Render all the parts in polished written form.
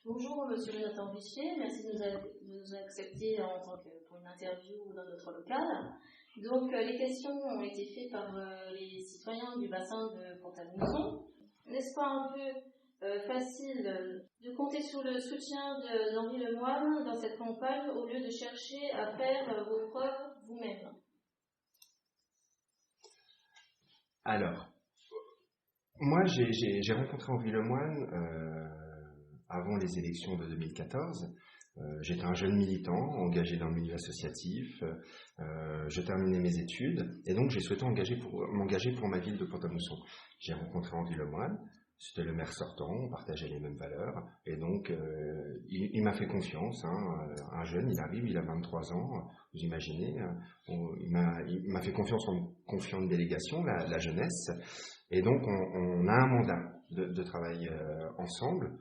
Bonjour Monsieur Jonathan Richier, merci de nous accepter pour une interview dans notre local. Donc les questions ont été faites par les citoyens du bassin de Pont-à-Mousson. N'est-ce pas un peu facile de compter sur le soutien d'Henri Lemoine dans cette campagne au lieu de chercher à faire vos preuves vous-même? Alors, moi j'ai rencontré Henri Lemoine avant les élections de 2014. J'étais un jeune militant engagé dans le milieu associatif, je terminais mes études et donc j'ai souhaité m'engager pour ma ville de Pont-à-Mousson. J'ai rencontré Henri Lemoine, c'était le maire sortant, on partageait les mêmes valeurs et donc il m'a fait confiance, un jeune, il arrive, il a 23 ans, vous imaginez, il m'a fait confiance en me confiant une délégation, la jeunesse, et donc on a un mandat de travail ensemble.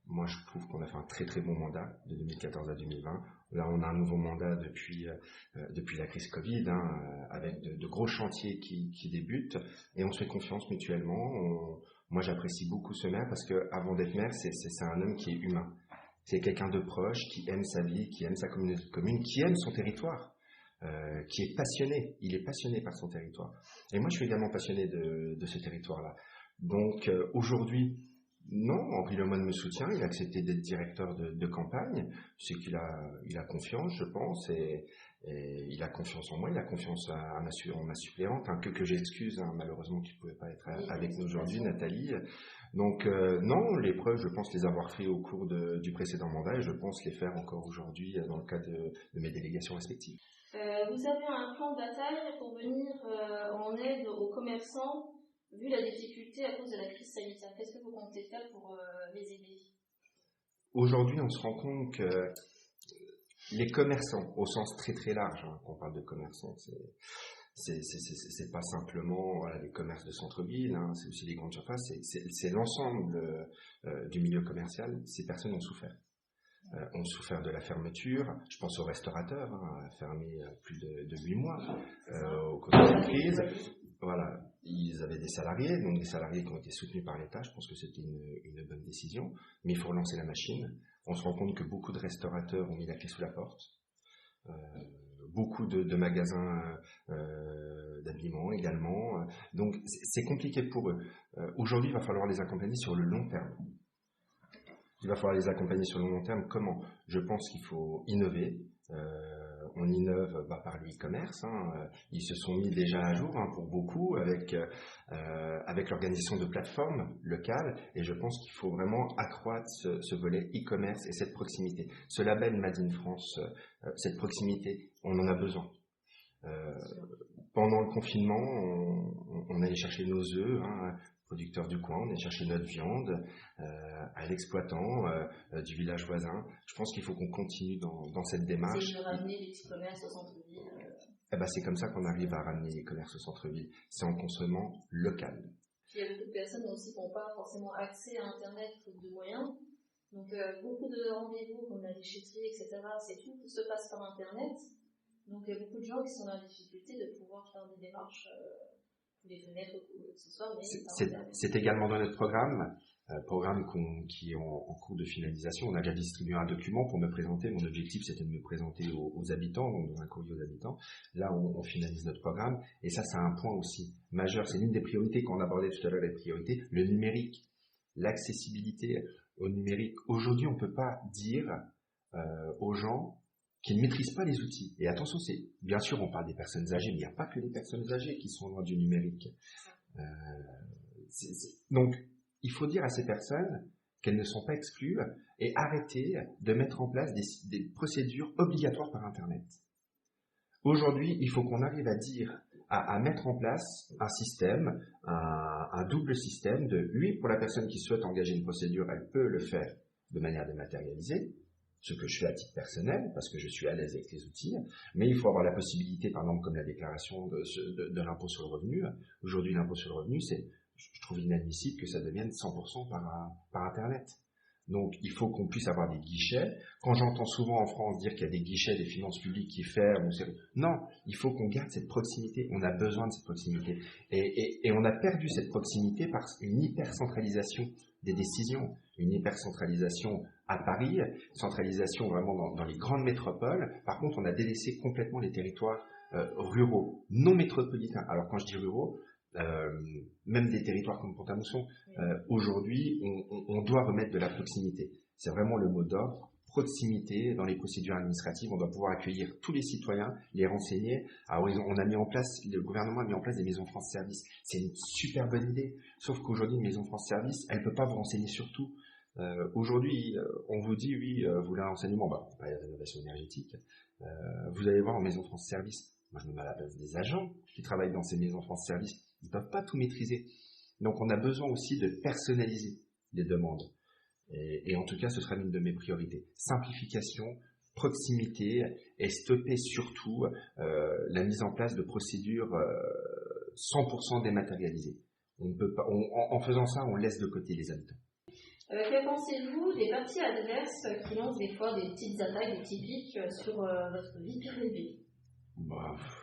Moi, je trouve qu'on a fait un très très bon mandat de 2014 à 2020. Là, on a un nouveau mandat depuis la crise Covid, avec de gros chantiers qui débutent, et on se fait confiance mutuellement. Moi, j'apprécie beaucoup ce maire parce que, avant d'être maire, c'est un homme qui est humain. C'est quelqu'un de proche, qui aime sa vie, qui aime sa communauté de communes, qui aime son territoire, qui est passionné. Il est passionné par son territoire. Et moi, je suis également passionné de ce territoire-là. Donc, aujourd'hui, non, Henri Lemoine me soutient, il a accepté d'être directeur de campagne, c'est qu'il a confiance, je pense, et il a confiance en moi, il a confiance en ma suppléante, que j'excuse, malheureusement, qui ne pouvait pas être avec nous aujourd'hui, Nathalie. Donc, non, les preuves, je pense les avoir fait au cours du précédent mandat, et je pense les faire encore aujourd'hui dans le cadre de mes délégations respectives. Vous avez un plan de bataille pour venir en aide aux commerçants, vu la difficulté à cause de la crise sanitaire. Qu'est-ce que vous comptez faire pour les aider? Aujourd'hui, on se rend compte que les commerçants, au sens très très large, quand on parle de commerçants, c'est pas simplement les commerces de centre-ville, c'est aussi les grandes surfaces, c'est l'ensemble du milieu commercial. Ces personnes ont souffert. Ont souffert de la fermeture. Je pense aux restaurateurs, fermés plus de 8 mois au cours de la crise. Voilà, ils avaient des salariés, donc des salariés qui ont été soutenus par l'État. Je pense que c'était une bonne décision, mais il faut relancer la machine. On se rend compte que beaucoup de restaurateurs ont mis la clé sous la porte. Beaucoup de magasins d'habillement également. Donc c'est compliqué pour eux. Aujourd'hui, il va falloir les accompagner sur le long terme. Il va falloir les accompagner sur le long terme. Comment? Je pense qu'il faut innover. On innove par le e-commerce. Ils se sont mis déjà à jour pour beaucoup avec l'organisation de plateformes locales. Et je pense qu'il faut vraiment accroître ce volet e-commerce et cette proximité. Ce label Made in France, cette proximité, on en a besoin. Pendant le confinement, on allait chercher nos œufs, producteurs du coin, on allait chercher notre viande à l'exploitant du village voisin. Je pense qu'il faut qu'on continue dans cette démarche. C'est de ramener les petits commerces au centre-ville. C'est comme ça qu'on arrive à ramener les commerces au centre-ville. C'est en consommant local. Il y a beaucoup de personnes aussi qui n'ont pas forcément accès à Internet faute de moyens. Donc beaucoup de rendez-vous comme la déchetterie, etc. C'est tout qui se passe par Internet. Donc il y a beaucoup de gens qui sont dans la difficulté de pouvoir faire des démarches des fenêtres ou quoi que ce soit. C'est également dans notre programme qui est en cours de finalisation. On a déjà distribué un document pour me présenter. Mon objectif, c'était de me présenter aux habitants, donc dans un courrier aux habitants. Là, on finalise notre programme. Et ça, c'est un point aussi majeur. C'est l'une des priorités quand on abordait tout à l'heure les priorités. Le numérique, l'accessibilité au numérique. Aujourd'hui, on ne peut pas dire aux gens qui ne maîtrisent pas les outils. Et attention, bien sûr, on parle des personnes âgées, mais il n'y a pas que les personnes âgées qui sont loin du numérique. Donc, il faut dire à ces personnes qu'elles ne sont pas exclues et arrêter de mettre en place des procédures obligatoires par Internet. Aujourd'hui, il faut qu'on arrive à mettre en place un système, un double système de, oui, pour la personne qui souhaite engager une procédure, elle peut le faire de manière dématérialisée, ce que je fais à titre personnel, parce que je suis à l'aise avec les outils, mais il faut avoir la possibilité, par exemple, comme la déclaration de l'impôt sur le revenu. Aujourd'hui, l'impôt sur le revenu, je trouve inadmissible que ça devienne 100% par Internet. Donc, il faut qu'on puisse avoir des guichets. Quand j'entends souvent en France dire qu'il y a des guichets des finances publiques qui ferment, non, il faut qu'on garde cette proximité. On a besoin de cette proximité. Et on a perdu cette proximité par une hypercentralisation des décisions, une hypercentralisation à Paris, centralisation vraiment dans les grandes métropoles. Par contre, on a délaissé complètement les territoires ruraux, non métropolitains. Alors, quand je dis ruraux, même des territoires comme Pont-à-Mousson, aujourd'hui, on doit remettre de la proximité. C'est vraiment le mot d'ordre, proximité dans les procédures administratives. On doit pouvoir accueillir tous les citoyens, les renseigner. Alors, le gouvernement a mis en place des maisons France Service. C'est une super bonne idée. Sauf qu'aujourd'hui, une maison France Service, elle ne peut pas vous renseigner sur tout. Aujourd'hui, on vous dit, oui, vous voulez un renseignement, pas la rénovation énergétique. Vous allez voir en maison France Service. Moi, je me mets à la place des agents qui travaillent dans ces maisons France Service. Ils ne peuvent pas tout maîtriser. Donc, on a besoin aussi de personnaliser les demandes. Et en tout cas, ce sera l'une de mes priorités. Simplification, proximité et stopper surtout la mise en place de procédures 100% dématérialisées. On ne peut pas, en faisant ça, on laisse de côté les habitants. Que pensez-vous des partis adverses qui lancent des fois des petites attaques, des petits pics sur votre vie privée?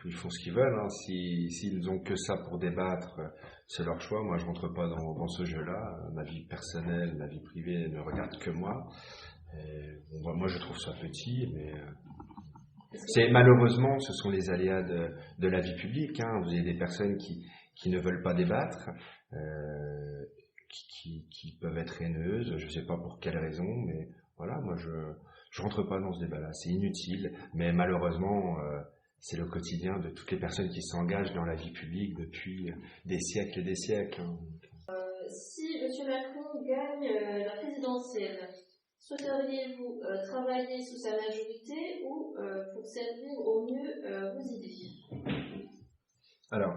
Ils font ce qu'ils veulent. Hein. S'ils ont que ça pour débattre, c'est leur choix. Moi, je rentre pas dans ce jeu-là. Ma vie personnelle, ma vie privée ne regarde que moi. Moi, je trouve ça petit, mais malheureusement, ce sont les aléas de la vie publique. Hein. Vous avez des personnes qui ne veulent pas débattre, qui peuvent être haineuses. Je sais pas pour quelle raison, mais voilà. Moi, je rentre pas dans ce débat-là. C'est inutile, mais malheureusement. C'est le quotidien de toutes les personnes qui s'engagent dans la vie publique depuis des siècles et des siècles. Si M. Macron gagne la présidentielle, souhaiteriez-vous travailler sous sa majorité ou pour servir au mieux vos idées? Alors,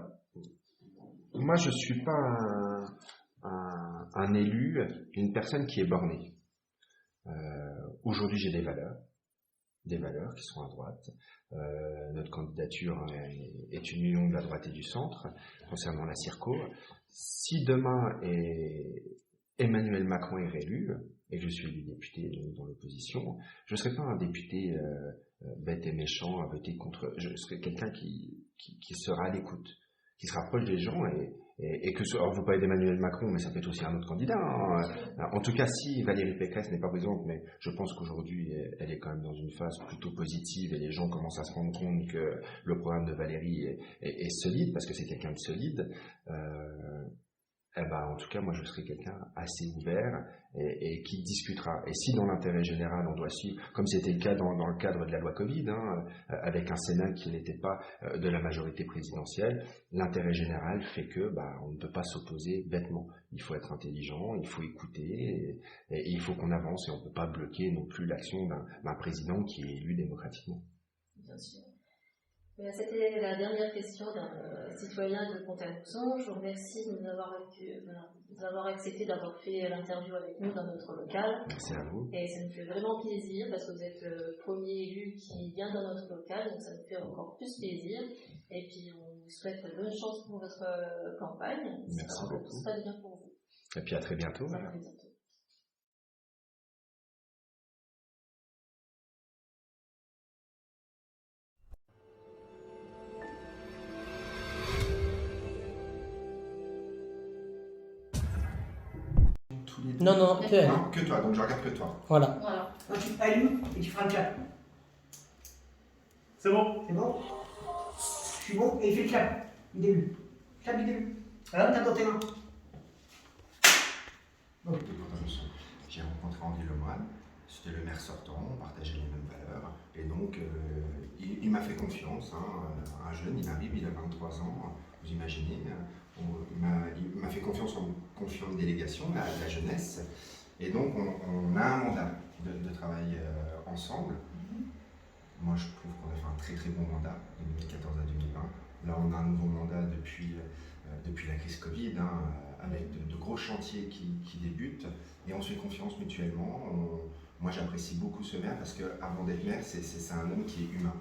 moi je ne suis pas un élu, une personne qui est bornée. Aujourd'hui j'ai des valeurs qui sont à droite. Notre candidature est une union de la droite et du centre concernant la CIRCO. Si demain Emmanuel Macron est réélu et que je suis élu député dans l'opposition, je ne serai pas un député bête et méchant à voter contre. Je serai quelqu'un qui sera à l'écoute, qui se rapproche des gens et que alors vous parlez d'Emmanuel Macron, mais ça peut être aussi un autre candidat. Hein. En tout cas, si Valérie Pécresse n'est pas présente, mais je pense qu'aujourd'hui, elle est quand même dans une phase plutôt positive et les gens commencent à se rendre compte que le programme de Valérie est solide, parce que c'est quelqu'un de solide. En tout cas, moi, je serai quelqu'un assez ouvert et qui discutera. Et si dans l'intérêt général, on doit suivre, comme c'était le cas dans le cadre de la loi Covid, avec un Sénat qui n'était pas de la majorité présidentielle, l'intérêt général fait que on ne peut pas s'opposer bêtement. Il faut être intelligent, il faut écouter, et il faut qu'on avance, et on ne peut pas bloquer non plus l'action d'un président qui est élu démocratiquement. Bien sûr. C'était la dernière question d'un citoyen de Pont-à-Mousson. Je vous remercie de nous avoir accepté d'avoir fait l'interview avec nous dans notre local. Merci à vous. Et ça nous fait vraiment plaisir parce que vous êtes le premier élu qui vient dans notre local, donc ça nous fait encore plus plaisir. Et puis on vous souhaite bonne chance pour votre campagne. Merci beaucoup. Ça va bien pour vous. Et puis à très bientôt. À très bientôt. Non, que elle. Non, que toi, donc je regarde que toi. Voilà. Donc tu allumes et tu feras le clap. C'est bon. C'est bon? Je suis bon et il fait le clap du début. Clap du début. Alors tape dans tes mains. Bon. J'ai rencontré Henri Lemoine, c'était le maire sortant, on partageait les mêmes valeurs. Et donc, il m'a fait confiance, un jeune, il arrive, il a 23 ans, vous imaginez. Il m'a fait confiance en me confiant une délégation, la jeunesse. Et donc, on a un mandat de travail ensemble. Moi, je trouve qu'on a fait un très très bon mandat, de 2014 à 2020. Là, on a un nouveau mandat depuis la crise Covid, avec de gros chantiers qui débutent. Et on se fait confiance mutuellement. Moi, j'apprécie beaucoup ce maire parce qu'avant d'être maire, c'est un homme qui est humain.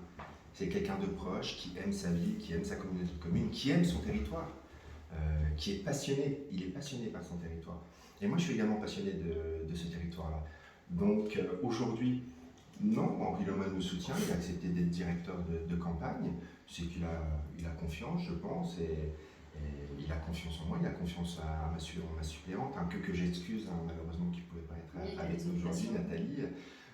C'est quelqu'un de proche, qui aime sa vie, qui aime sa communauté de communes, qui aime son territoire. Qui est passionné, il est passionné par son territoire. Et moi je suis également passionné de ce territoire-là. Donc aujourd'hui, non, Henri Lemoine nous soutient, il a accepté d'être directeur de campagne, c'est qu'il a confiance, je pense, et il a confiance en moi, il a confiance à ma suppléante, que j'excuse, malheureusement, qui ne pouvait pas être avec nous aujourd'hui, Nathalie.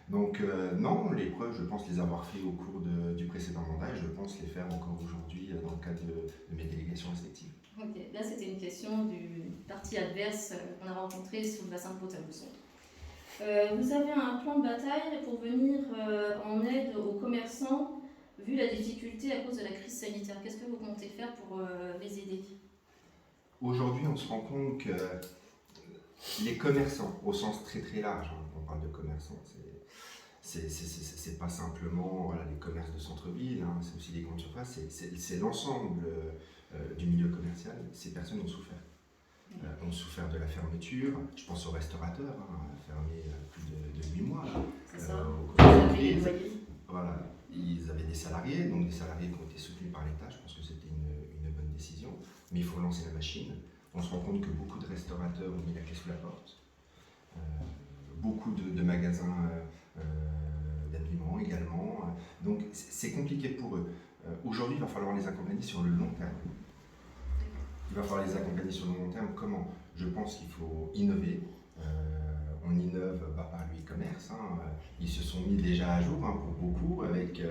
Donc non, les preuves, je pense les avoir fait au cours du précédent mandat, et je pense les faire encore aujourd'hui dans le cadre de mes délégations respectives. Ok, là c'était une question du parti adverse qu'on a rencontré sur le bassin de Pont-à-Mousson. Vous avez un plan de bataille pour venir en aide aux commerçants, vu la difficulté à cause de la crise sanitaire. Qu'est-ce que vous comptez faire pour les aider? Aujourd'hui, on se rend compte que les commerçants, au sens très très large, on parle de commerçants, c'est pas simplement les commerces de centre-ville, c'est aussi les grandes surfaces, c'est l'ensemble du milieu commercial. Ces personnes ont souffert. Ont souffert de la fermeture, je pense aux restaurateurs, fermés plus de 8 mois. C'est ça. Voilà, ils avaient des salariés, donc des salariés qui ont été soutenus par l'État, je pense que c'était une bonne décision, mais il faut lancer la machine. On se rend compte que beaucoup de restaurateurs ont mis la clé sous la porte, beaucoup de magasins d'habillement également, donc c'est compliqué pour eux. Aujourd'hui, il va falloir les accompagner sur le long terme. Il va falloir les accompagner sur le long terme. Comment? Je pense qu'il faut innover. On innove par le e-commerce. Ils se sont mis déjà à jour pour beaucoup avec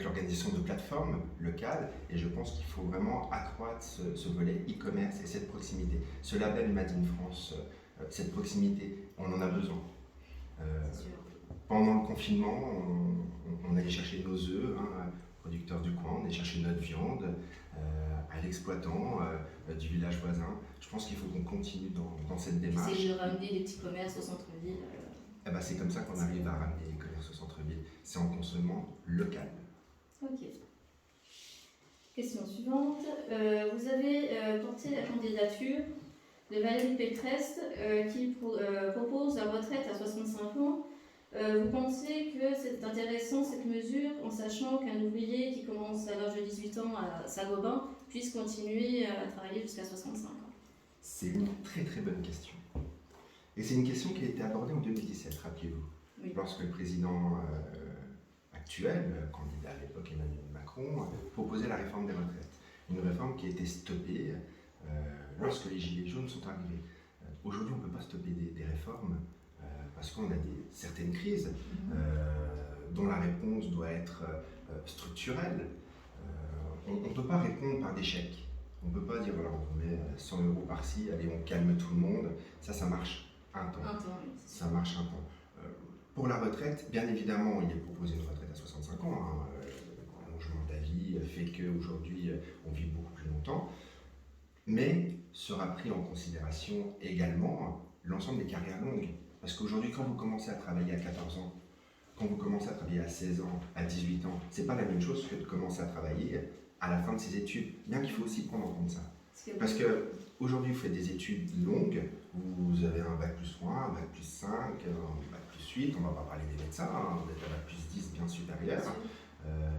l'organisation de plateformes locales. Et je pense qu'il faut vraiment accroître ce volet e-commerce et cette proximité. Ce label Made in France, cette proximité, on en a besoin. Pendant le confinement, on allait chercher nos œufs, producteurs du coin, on allait chercher notre viande à l'exploitant du village voisin. Je pense qu'il faut qu'on continue dans cette démarche. C'est de ramener des petits commerces au centre-ville. C'est comme ça qu'on arrive à ramener les commerces au centre-ville. C'est en consommant local. Ok. Question suivante. Vous avez porté la candidature de Valérie Pécresse qui propose la retraite à 65 ans. Vous pensez que c'est intéressant cette mesure en sachant qu'un ouvrier qui commence à l'âge de 18 ans à Saint-Gobain puisse continuer à travailler jusqu'à 65 ans? C'est une très très bonne question. Et c'est une question qui a été abordée en 2017, rappelez-vous. Oui. Lorsque le président actuel, candidat à l'époque Emmanuel Macron, proposait la réforme des retraites. Une réforme qui a été stoppée lorsque les Gilets jaunes sont arrivés. Aujourd'hui, on ne peut pas stopper des réformes parce qu'on a certaines crises dont la réponse doit être structurelle. On ne peut pas répondre par des chèques. On ne peut pas dire voilà, on vous met 100 € par-ci, allez, on calme tout le monde. Ça marche un temps. Ça marche un temps. Pour la retraite, bien évidemment, il est proposé une retraite à 65 ans. L'allongement de la vie fait qu'aujourd'hui, on vit beaucoup plus longtemps. Mais sera pris en considération également l'ensemble des carrières longues. Parce qu'aujourd'hui, quand vous commencez à travailler à 14 ans, quand vous commencez à travailler à 16 ans, à 18 ans, c'est pas la même chose que de commencer à travailler à la fin de ses études. Bien qu'il faut aussi prendre en compte ça. Parce qu'aujourd'hui, vous faites des études longues, vous avez un bac plus 3, un bac plus 5, un bac plus 8, on ne va pas parler des médecins, vous êtes un bac plus 10 bien supérieur.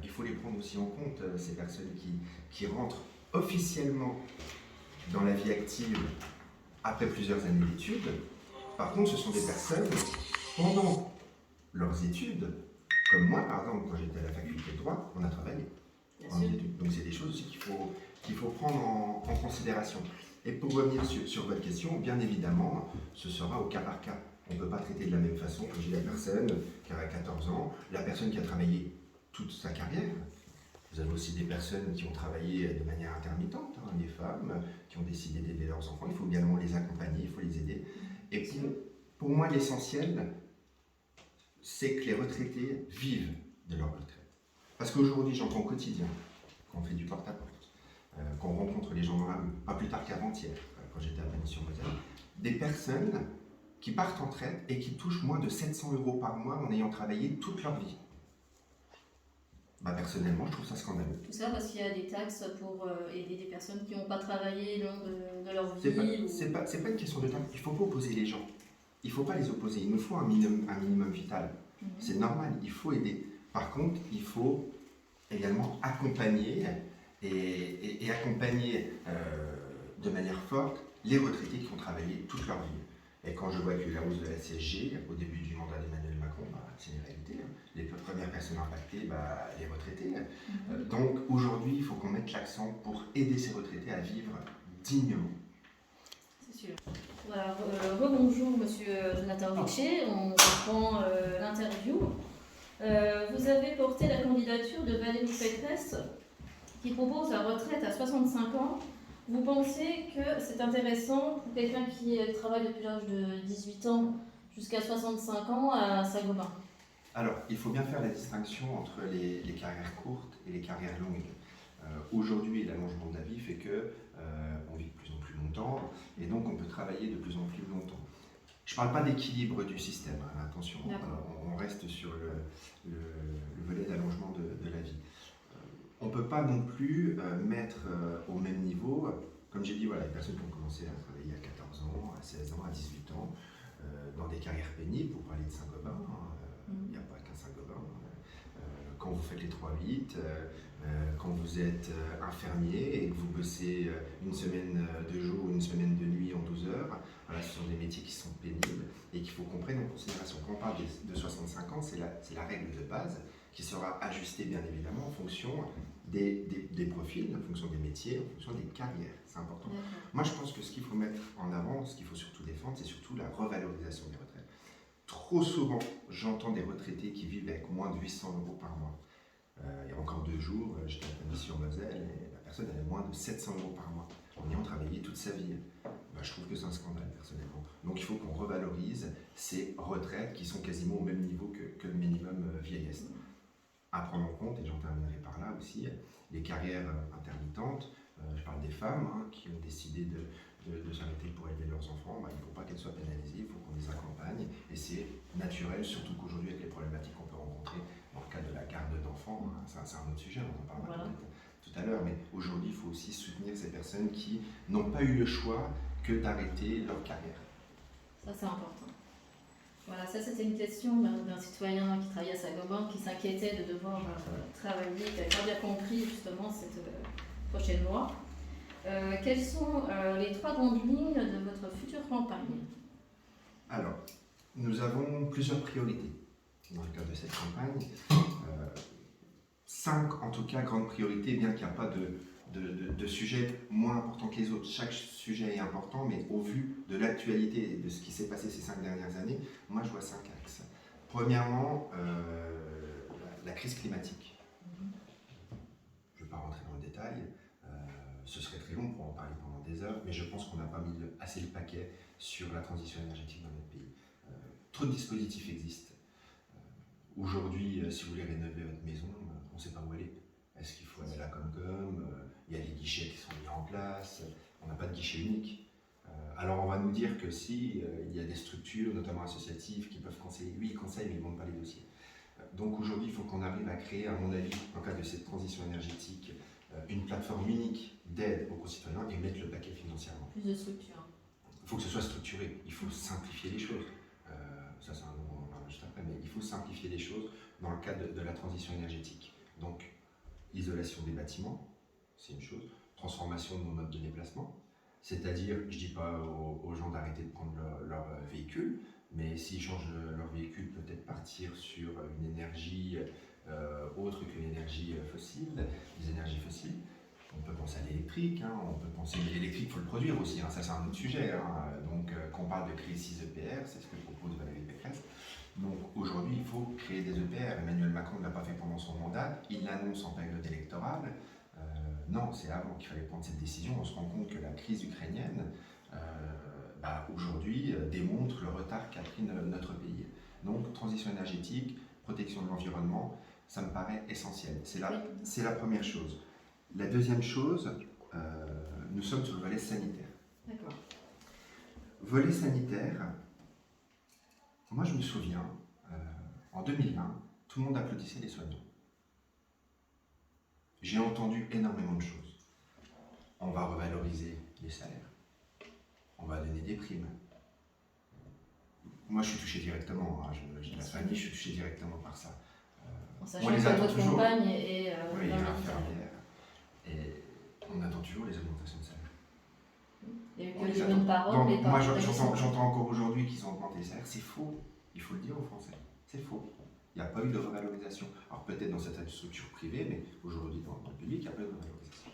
Il faut les prendre aussi en compte, ces personnes qui rentrent officiellement dans la vie active après plusieurs années d'études. Par contre, ce sont des personnes, pendant leurs études, comme moi, par exemple, quand j'étais à la faculté de droit, on a travaillé. Donc c'est des choses aussi qu'il faut prendre en considération. Et pour revenir sur votre question, bien évidemment, ce sera au cas par cas. On ne peut pas traiter de la même façon que j'ai la personne qui a 14 ans, la personne qui a travaillé toute sa carrière. Vous avez aussi des personnes qui ont travaillé de manière intermittente, des femmes qui ont décidé d'aider leurs enfants. Il faut également les accompagner, il faut les aider. Et pour moi, l'essentiel, c'est que les retraités vivent de leur retraite. Parce qu'aujourd'hui, j'entends au quotidien, quand on fait du porte-à-porte, qu'on rencontre les gens dans la rue, pas plus tard qu'avant-hier, quand j'étais à Panis-sur-Moselle, des personnes qui partent en retraite et qui touchent moins de 700 € par mois en ayant travaillé toute leur vie. Personnellement, je trouve ça scandaleux. Tout ça parce qu'il y a des taxes pour aider des personnes qui n'ont pas travaillé le long de leur vie. C'est pas une question de taxes. Il ne faut pas opposer les gens. Il ne faut pas les opposer. Il nous faut un minimum vital. C'est normal, il faut aider. Par contre, il faut également accompagner et accompagner de manière forte les retraités qui ont travaillé toute leur vie. Et quand je vois que la hausse de la CSG, au début du mandat d'Emmanuel Macron, c'est une réalité. Les premières personnes impactées, les retraités. Donc aujourd'hui, il faut qu'on mette l'accent pour aider ces retraités à vivre dignement. C'est sûr. Voilà, rebonjour Monsieur Jonathan Richer, on reprend l'interview. Vous avez porté la candidature de Valérie Pécresse qui propose la retraite à 65 ans. Vous pensez que c'est intéressant pour quelqu'un qui travaille depuis l'âge de 18 ans jusqu'à 65 ans à Saint-Gobain? Alors, il faut bien faire la distinction entre les carrières courtes et les carrières longues. Aujourd'hui, l'allongement de la vie fait que on vit de plus en plus longtemps et donc on peut travailler de plus en plus longtemps. Je ne parle pas d'équilibre du système, hein, attention, on reste sur le volet d'allongement de la vie. On ne peut pas non plus mettre au même niveau, comme j'ai dit, voilà, les personnes qui ont commencé à travailler à 14 ans, à 16 ans, à 18 ans, dans des carrières pénibles, pour parler de Saint-Gobain, il n'y a pas qu'un Saint-Gobain. Quand vous faites les 3-8, quand vous êtes infirmier et que vous bossez une semaine de jour ou une semaine de nuit en 12 heures, voilà, ce sont des métiers qui sont pénibles et qu'il faut qu'on prenne en considération. Quand on parle de 65 ans, c'est la règle de base qui sera ajustée bien évidemment en fonction des profils, en fonction des métiers, en fonction des carrières. C'est important. Moi, je pense que ce qu'il faut mettre en avant, ce qu'il faut surtout défendre, c'est surtout la revalorisation des retraites. Trop souvent, j'entends des retraités qui vivent avec moins de 800 € par mois. Il y a encore 2 jours, j'étais à Panis-sur-Moselle et la personne avait moins de 700 € par mois en ayant travaillé toute sa vie. Je trouve que c'est un scandale, personnellement. Donc il faut qu'on revalorise ces retraites qui sont quasiment au même niveau que le minimum vieillesse. À prendre en compte, et j'en terminerai par là aussi, les carrières intermittentes. Je parle des femmes qui ont décidé de s'arrêter pour élever leurs enfants. Il ne faut pas qu'elles soient pénalisées, il faut qu'on les accompagne. Et c'est naturel, surtout qu'aujourd'hui, avec les problématiques qu'on peut rencontrer dans le cadre de la garde d'enfants, c'est un autre sujet, on en parlera peut-être tout à l'heure, mais aujourd'hui, il faut aussi soutenir ces personnes qui n'ont pas eu le choix que d'arrêter leur carrière. Ça, c'est important. Voilà, ça c'était une question d'un citoyen qui travaillait à Saint-Gobain, qui s'inquiétait de devoir travailler, qui n'avait pas bien compris justement cette prochaine loi. Quelles sont les 3 grandes lignes de votre future campagne? Alors, nous avons plusieurs priorités dans le cadre de cette campagne. 5 en tout cas grandes priorités, bien qu'il n'y a pas de sujets moins importants que les autres. Chaque sujet est important, mais au vu de l'actualité et de ce qui s'est passé ces 5 dernières années, moi je vois 5 axes. Premièrement, la crise climatique. Je ne vais pas rentrer dans le détail, ce serait très long pour en parler pendant des heures, mais je pense qu'on n'a pas mis assez le paquet sur la transition énergétique dans notre pays. Trop de dispositifs existent. Aujourd'hui, si vous voulez rénover votre maison, on ne sait pas où aller. Est-ce qu'il faut aller à la Comcom? Il y a des guichets qui sont mis en place, on n'a pas de guichet unique. Alors on va nous dire que si, il y a des structures, notamment associatives, qui peuvent conseiller. Oui, ils conseillent, mais ils ne montent pas les dossiers. Donc aujourd'hui, il faut qu'on arrive à créer, à mon avis, dans le cadre de cette transition énergétique, une plateforme unique d'aide aux concitoyens et mettre le paquet financièrement. Plus de structure. Il faut que ce soit structuré, il faut simplifier les choses. Ça c'est un mot, on en parlera juste après, mais il faut simplifier les choses dans le cadre de la transition énergétique. Donc, isolation des bâtiments, c'est une chose. Transformation de nos modes de déplacement, c'est-à-dire, je ne dis pas aux gens d'arrêter de prendre leur véhicule, mais s'ils changent leur véhicule, peut-être partir sur une énergie autre qu'une énergie fossile, des énergies fossiles. On peut penser à l'électrique, on peut penser à l'électrique, il faut le produire aussi, ça c'est un autre sujet. Donc, quand on parle de créer 6 EPR, c'est ce que propose Valérie Pécresse. Donc aujourd'hui, il faut créer des EPR. Emmanuel Macron ne l'a pas fait pendant son mandat, il l'annonce en période électorale. Non, c'est avant qu'il fallait prendre cette décision. On se rend compte que la crise ukrainienne, aujourd'hui, démontre le retard qu'a pris notre pays. Donc, transition énergétique, protection de l'environnement, ça me paraît essentiel. C'est la première chose. La deuxième chose, nous sommes sur le volet sanitaire. D'accord. Volet sanitaire, moi je me souviens, en 2020, tout le monde applaudissait les soignants. J'ai entendu énormément de choses. On va revaloriser les salaires. On va donner des primes. Moi, je suis touché directement. J'ai de la famille, je suis touché directement par ça. On les attend votre toujours. Compagne et oui, infirmière. Et on attend toujours les augmentations de salaire. Il y a eu le jeu de parole. Donc, moi, j'entends encore aujourd'hui qu'ils ont augmenté les salaires. C'est faux. Il faut le dire aux Français. C'est faux. Il n'y a pas eu de revalorisation. Alors peut-être dans certaines structures privées, mais aujourd'hui dans le public, il n'y a pas eu de revalorisation.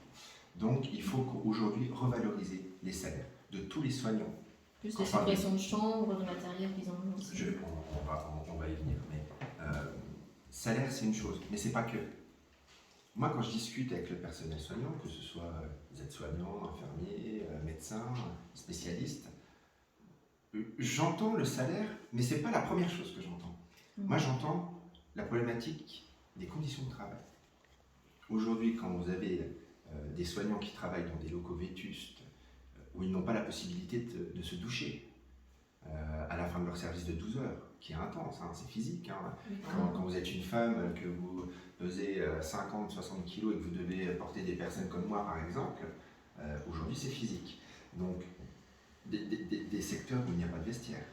Donc il faut aujourd'hui revaloriser les salaires de tous les soignants. Plus les suppressions de chambres, de matériel qu'ils ont mis aussi. On va y venir. Mais salaire, c'est une chose, mais c'est pas que. Moi, quand je discute avec le personnel soignant, que ce soit aides-soignants, infirmiers, médecins, spécialistes, j'entends le salaire, mais c'est pas la première chose que j'entends. Moi, j'entends la problématique des conditions de travail. Aujourd'hui, quand vous avez des soignants qui travaillent dans des locaux vétustes, où ils n'ont pas la possibilité de se doucher à la fin de leur service de 12 heures, qui est intense, hein, c'est physique. Hein. Quand vous êtes une femme, que vous pesez 50, 60 kilos et que vous devez porter des personnes comme moi, par exemple, aujourd'hui, c'est physique. Donc, des secteurs où il n'y a pas de vestiaire,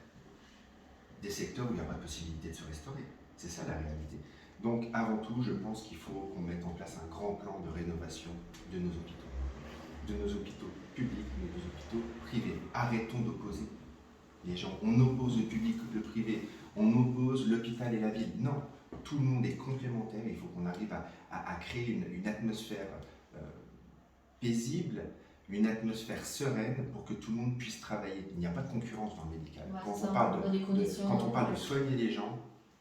des secteurs où il n'y a pas de possibilité de se restaurer. C'est ça la réalité. Donc avant tout, je pense qu'il faut qu'on mette en place un grand plan de rénovation de nos hôpitaux publics, de nos hôpitaux privés. Arrêtons d'opposer les gens. On oppose le public, le privé, on oppose l'hôpital et la ville. Non, tout le monde est complémentaire. Il faut qu'on arrive à créer une atmosphère paisible, une atmosphère sereine pour que tout le monde puisse travailler. Il n'y a pas de concurrence dans le médical. Ouais, Quand on parle de soigner les gens,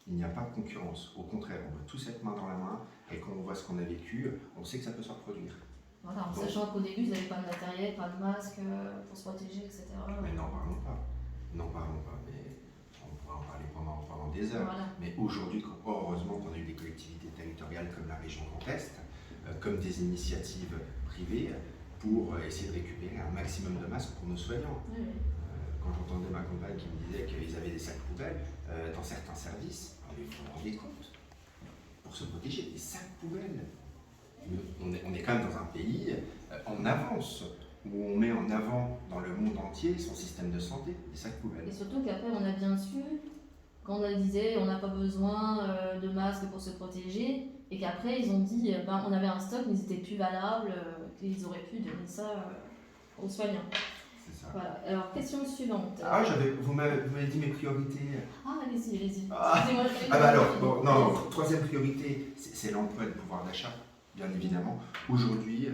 il n'y a pas de concurrence. Au contraire, on va tous être main dans la main et quand on voit ce qu'on a vécu, on sait que ça peut se reproduire. Voilà, en sachant qu'au début, vous n'avez pas de matériel, pas de masque pour se protéger, etc. Mais n'en parlons pas. N'en parlons pas. Mais on pourra en parler pendant des heures. Voilà. Mais aujourd'hui, heureusement qu'on a eu des collectivités territoriales comme la région Grand Est, comme des initiatives privées, pour essayer de récupérer un maximum de masques pour nos soignants. Oui. Quand j'entendais ma compagne qui me disait qu'ils avaient des sacs poubelles dans certains services, mais vous vous rendez compte, pour se protéger, des sacs poubelles. On est quand même dans un pays en avance, où on met en avant dans le monde entier son système de santé, des sacs poubelles. Et surtout qu'après on a bien su, quand on disait on n'a pas besoin de masques pour se protéger, et qu'après ils ont dit on avait un stock mais ils n'étaient plus valables, qu'ils auraient pu donner ça aux soignants. C'est ça. Voilà. Alors, question suivante. Ah, vous m'avez dit mes priorités. Ah, allez-y. Excusez-moi, alors, non, troisième priorité, c'est l'emploi et le pouvoir d'achat, bien évidemment. Aujourd'hui,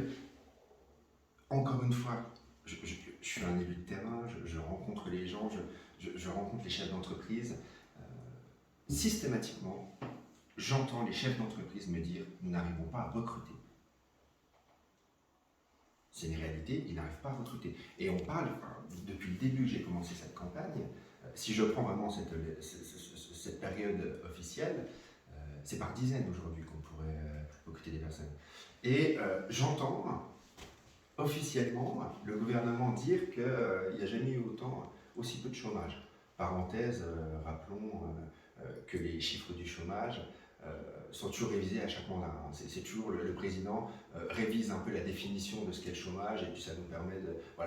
encore une fois, je suis un élu de terrain, je rencontre les gens, je rencontre les chefs d'entreprise. Systématiquement, j'entends les chefs d'entreprise me dire « nous n'arrivons pas à recruter ». C'est une réalité, ils n'arrivent pas à recruter. Et on parle, depuis le début que j'ai commencé cette campagne, si je prends vraiment cette période officielle, c'est par dizaines aujourd'hui qu'on pourrait recruter des personnes. Et j'entends officiellement le gouvernement dire qu'il n'y a jamais eu aussi peu de chômage. Parenthèse, rappelons que les chiffres du chômage sont toujours révisés à chaque mandat. C'est toujours le président révise un peu la définition de ce qu'est le chômage et puis ça nous permet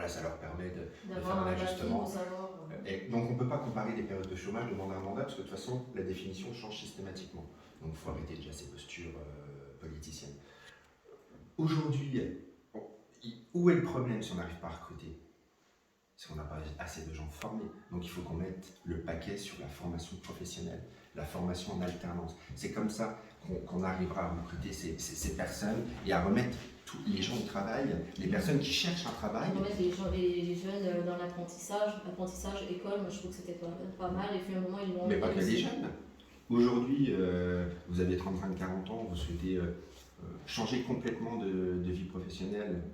ça leur permet de faire un ajustement. Et donc on ne peut pas comparer des périodes de chômage de mandat à mandat parce que de toute façon la définition change systématiquement. Donc il faut arrêter déjà ces postures politiciennes. Aujourd'hui, où est le problème si on n'arrive pas à recruter? C'est qu'on n'a pas assez de gens formés. Donc il faut qu'on mette le paquet sur la formation professionnelle, la formation en alternance. C'est comme ça qu'on arrivera à recruter ces personnes et à remettre tous les gens au travail, les personnes qui cherchent un travail. Remettre les jeunes dans l'apprentissage, école, moi je trouve que c'était pas mal. Et puis à un moment, ils l'ont. Mais pas que les jeunes. Aujourd'hui, vous avez 35-40 ans, vous souhaitez changer complètement de vie professionnelle.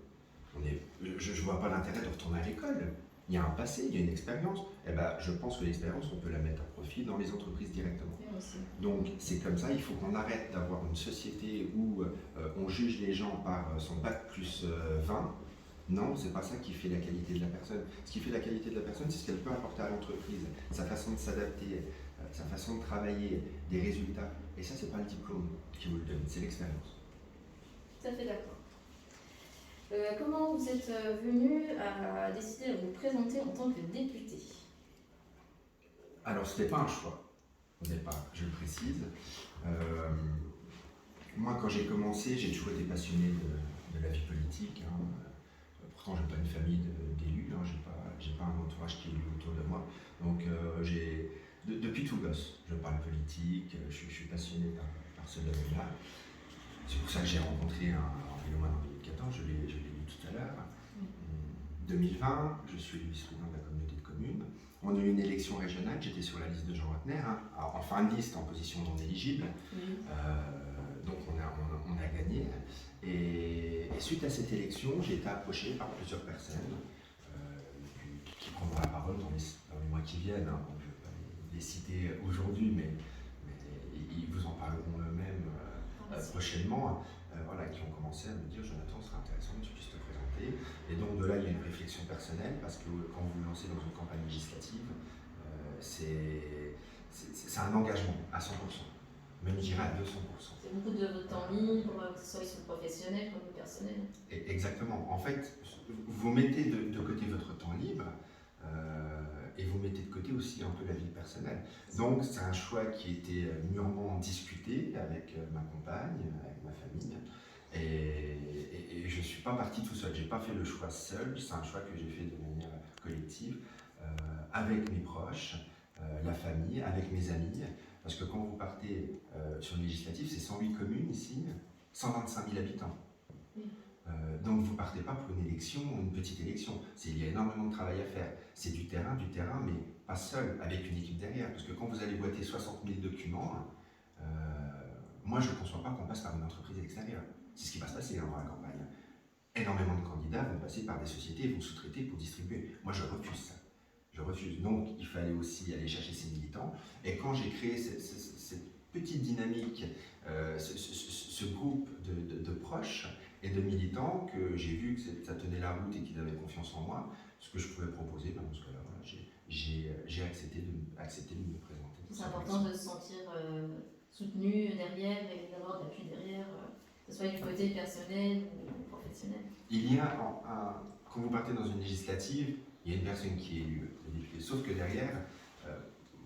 Je ne vois pas l'intérêt de retourner à l'école. Il y a un passé, il y a une expérience. Eh ben, je pense que l'expérience, on peut la mettre à profit dans les entreprises directement. Donc c'est comme ça, il faut qu'on arrête d'avoir une société où on juge les gens par son bac plus 20. Non, c'est pas ça qui fait la qualité de la personne. Ce qui fait la qualité de la personne, c'est ce qu'elle peut apporter à l'entreprise, sa façon de s'adapter, sa façon de travailler, des résultats. Et ça, c'est pas le diplôme qui vous le donne, c'est l'expérience. Tout à fait d'accord. Comment vous êtes venu à décider de vous présenter en tant que député? Alors, ce n'était pas un choix au départ, je le précise. Moi, quand j'ai commencé, j'ai toujours été passionné de la vie politique. Pourtant, je n'ai pas une famille d'élus, j'ai Donc depuis tout gosse, je parle politique, je suis passionné par ce domaine-là. C'est pour ça que j'ai rencontré Henri Lemoine en 2014, je l'ai lu tout à l'heure. 2020, je suis vice-président de la communauté de communes. On a eu une élection régionale, j'étais sur la liste de Jean Rotner, en fin de liste, en position non éligible. Donc on a gagné. Et suite à cette élection, j'ai été approché par plusieurs personnes qui prendront la parole dans les mois qui viennent. Bon, je ne vais pas les citer aujourd'hui, mais ils vous en parleront eux-mêmes prochainement. Voilà, qui ont commencé à me dire Jonathan, ce serait intéressant que tu puisses te présenter. Et donc de là, il y a une réflexion personnelle, parce que quand vous vous lancez dans une campagne législative, c'est un engagement à 100%, même je dirais à 200%. C'est beaucoup de votre temps libre, que ce soit sur le professionnel comme le personnel. Exactement. En fait, vous mettez de côté votre temps libre et vous mettez de côté aussi un peu la vie personnelle. Donc c'est un choix qui était mûrement discuté avec ma compagne, avec ma famille. Et je ne suis pas parti tout seul, je n'ai pas fait le choix seul, c'est un choix que j'ai fait de manière collective, avec mes proches, la famille, avec mes amis, parce que quand vous partez sur une législative, c'est 108 communes ici, 125 000 habitants. Donc vous ne partez pas pour une élection, une petite élection, il y a énormément de travail à faire, c'est du terrain, mais pas seul, avec une équipe derrière, parce que quand vous allez boîter 60 000 documents, moi je ne conçois pas qu'on passe par une entreprise extérieure. C'est ce qui va se passer dans la campagne. Énormément de candidats vont passer par des sociétés et vont sous-traiter pour distribuer. Moi, je refuse ça. Je refuse. Donc, il fallait aussi aller chercher ces militants. Et quand j'ai créé cette petite dynamique, ce groupe de proches et de militants, que j'ai vu que ça tenait la route et qu'ils avaient confiance en moi, ce que je pouvais proposer, dans ce cas-là, voilà, j'ai accepté de me présenter. C'est important de se sentir soutenu derrière et d'avoir de l'appui derrière. Que ce soit du côté personnel ou professionnel. Il y a, quand vous partez dans une législative, il y a une personne qui est élue, le député. Sauf que derrière,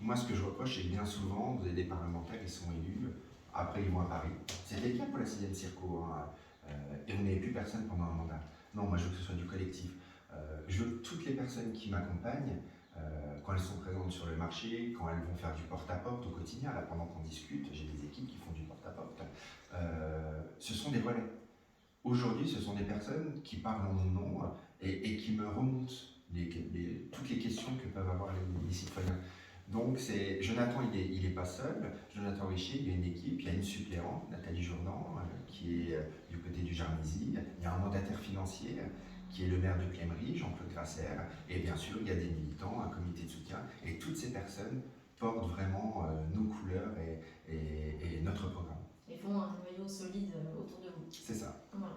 moi ce que je reproche, c'est que bien souvent, vous avez des parlementaires qui sont élus, après ils vont à Paris. C'était le cas pour la 6e Circo, et vous n'avez plus personne pendant un mandat. Non, moi je veux que ce soit du collectif. Je veux que toutes les personnes qui m'accompagnent, quand elles sont présentes sur le marché, quand elles vont faire du porte-à-porte au quotidien, là pendant qu'on discute, j'ai des équipes qui font du porte-à-porte, ce sont des relais. Aujourd'hui, ce sont des personnes qui parlent en mon nom et qui me remontent toutes les questions que peuvent avoir les citoyens. Donc Jonathan, il n'est pas seul. Jonathan Richer, il y a une équipe, il y a une suppléante, Nathalie Jourdan, qui est du côté du Jarnisy. Il y a un mandataire financier qui est le maire de Clémery, Jean-Claude Grasser. Et bien sûr, il y a des militants, un comité de soutien. Et toutes ces personnes portent vraiment nos couleurs et notre programme. Ils font un noyau solide autour de vous. C'est ça. Voilà.